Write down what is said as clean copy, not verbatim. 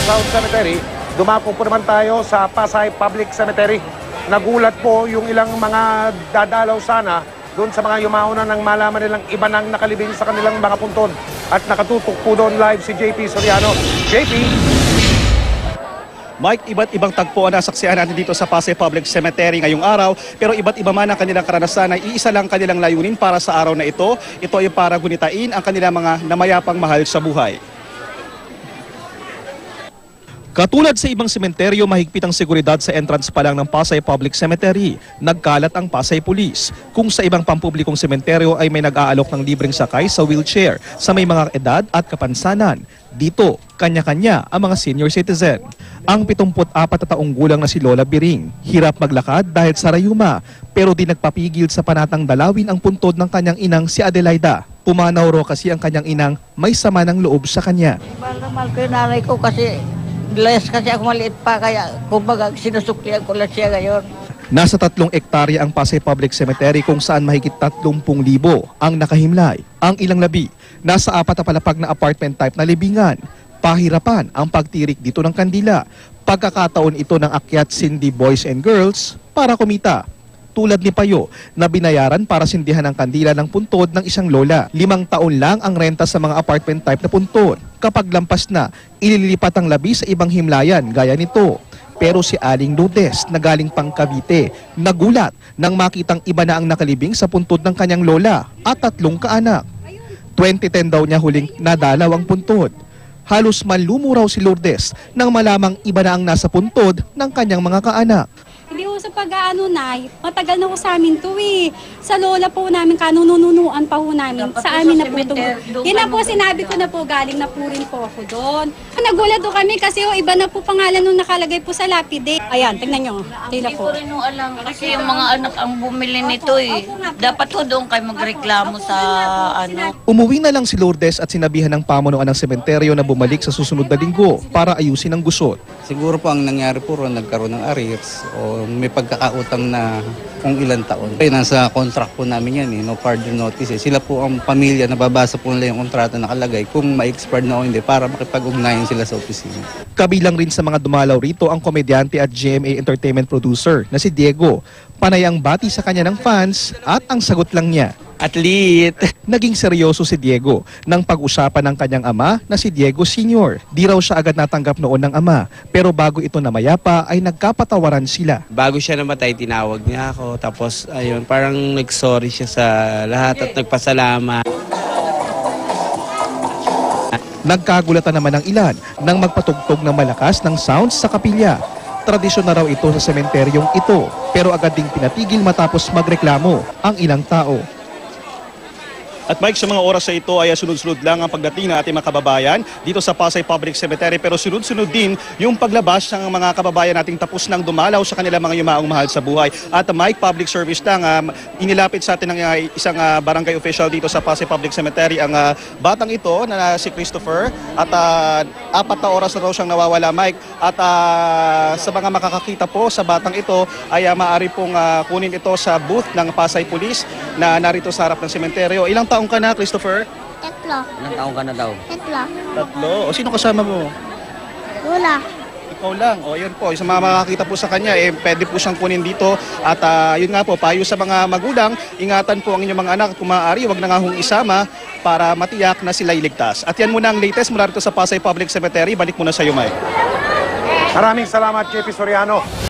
South Cemetery, dumako po naman tayo sa Pasay Public Cemetery. Nagulat po yung ilang mga dadalaw sana doon sa mga yumauna nang malaman nilang iba nang nakalibing sa kanilang mga puntod. At nakatutok po doon live si JP Soriano. JP! Mike, iba't ibang tagpo ang nasaksihan natin dito sa Pasay Public Cemetery ngayong araw, pero iba't iba man ang kanilang karanasan ay iisa lang kanilang layunin para sa araw na ito. Ito ay para gunitain ang kanilang mga namayapang mahal sa buhay. Katulad sa ibang sementeryo, mahigpit ang seguridad sa entrance pa lang ng Pasay Public Cemetery. Nagkalat ang Pasay Police. Kung sa ibang pampublikong sementeryo ay may nag-aalok ng libreng sakay sa wheelchair sa may mga edad at kapansanan, dito, kanya-kanya ang mga senior citizen. Ang 74 na taong gulang na si Lola Biring, hirap maglakad dahil sa rayuma, pero di nagpapigil sa panatang dalawin ang puntod ng kanyang inang si Adelaida. Pumanaw raw kasi ang kanyang inang may sama ng loob sa kanya. Mahal ko yung nanay ko kasi kasi ako maliit pa, kaya kumbaga sinusuklihan ko lang siya ngayon. Nasa 3 ektarya ang Pasay Public Cemetery kung saan mahigit 30,000 ang nakahimlay. Ang ilang labi, nasa 4 na palapag na apartment type na libingan. Pahirapan ang pagtirik dito ng kandila. Pagkakataon ito ng akyat Cindy Boys and Girls para kumita. Tulad ni Payo na binayaran para sindihan ang kandila ng puntod ng isang lola. 5 taon lang ang renta sa mga apartment type na puntod. Kapag lampas na, ililipat ang labi sa ibang himlayan gaya nito. Pero si Aling Lourdes na galing pang Cavite, nagulat nang makitang iba na ang nakalibing sa puntod ng kanyang lola at 3 kaanak. 2010 daw niya huling nadalaw ang puntod. Halos manlumo raw si Lourdes nang malamang iba na ang nasa puntod ng kanyang mga kaanak. Hindi ko sa pag-aano na, matagal na ko sa amin to eh. Sa lola po namin, kanununuan pa ho namin. Sa amin na po ito. Yun na po, sinabi ko na po, galing na po rin po ako doon. Nagulat po kami kasi iba na po pangalan nung nakalagay po sa lapide. Ayan, tignan nyo. Tila po. Hindi ko rin alam kasi yung mga anak ang bumili nito eh. Dapat ho doon kayo magreklamo sa ano. Umuwi na lang si Lourdes at sinabihan ng pamunuan ng sementeryo na bumalik sa susunod na linggo para ayusin ang gusot. Siguro po ang nangyari po ron, nagkaroon ng arrears o may pagkakautang na kung ilang taon. Nasa contract po namin yan, no further notice. Sila po ang pamilya, nababasa po nila yung kontrata nakalagay kung ma-expire na o hindi para makipag-ugnayan sila sa opisina. Kabilang rin sa mga dumalaw rito ang komedyante at GMA Entertainment producer na si Diego. Panay ang bati sa kanya ng fans at ang sagot lang niya, athlete. Naging seryoso si Diego nang pag-usapan ng kanyang ama na si Diego Sr. Di raw siya agad natanggap noon ng ama, pero bago ito namayapa ay nagkapatawaran sila. Bago siya namatay, tinawag niya ako. Tapos ayun, parang nag-sorry siya sa lahat at nagpasalamat. Nagkagulatan naman ng ilan nang magpatugtog ng malakas ng sounds sa kapilya. Tradisyon na raw ito sa sementeryong ito, pero agad ding pinatigil matapos magreklamo ang ilang tao. At Mike, sa mga oras sa ito ay sunod-sunod lang ang pagdating ng ating mga kababayan dito sa Pasay Public Cemetery, pero sunod-sunod din yung paglabas ng mga kababayan nating tapos nang dumalaw sa kanilang mga yumaong mahal sa buhay. At Mike, public service lang, inilapit sa atin ng isang barangay official dito sa Pasay Public Cemetery ang batang ito na si Christopher at 4 na oras na raw siyang nawawala, Mike. At sa mga makakakita po sa batang ito ay maaari pong kunin ito sa booth ng Pasay Police na narito sa harap ng sementeryo. Ilang taong ka na, Christopher? 3. Ilang taong ka na daw? 3. 3. O sino kasama mo? Wala. Ikaw lang. O yun po, sa mga makakita po sa kanya, pwede po siyang kunin dito. At yun nga po, payo sa mga magulang, ingatan po ang inyong mga anak. Kung maaari, wag na nga hong isama para matiyak na sila iligtas. At yan muna ang latest mula rito sa Pasay Public Cemetery. Balik muna sa iyo, Mike. Maraming salamat, JP Soriano.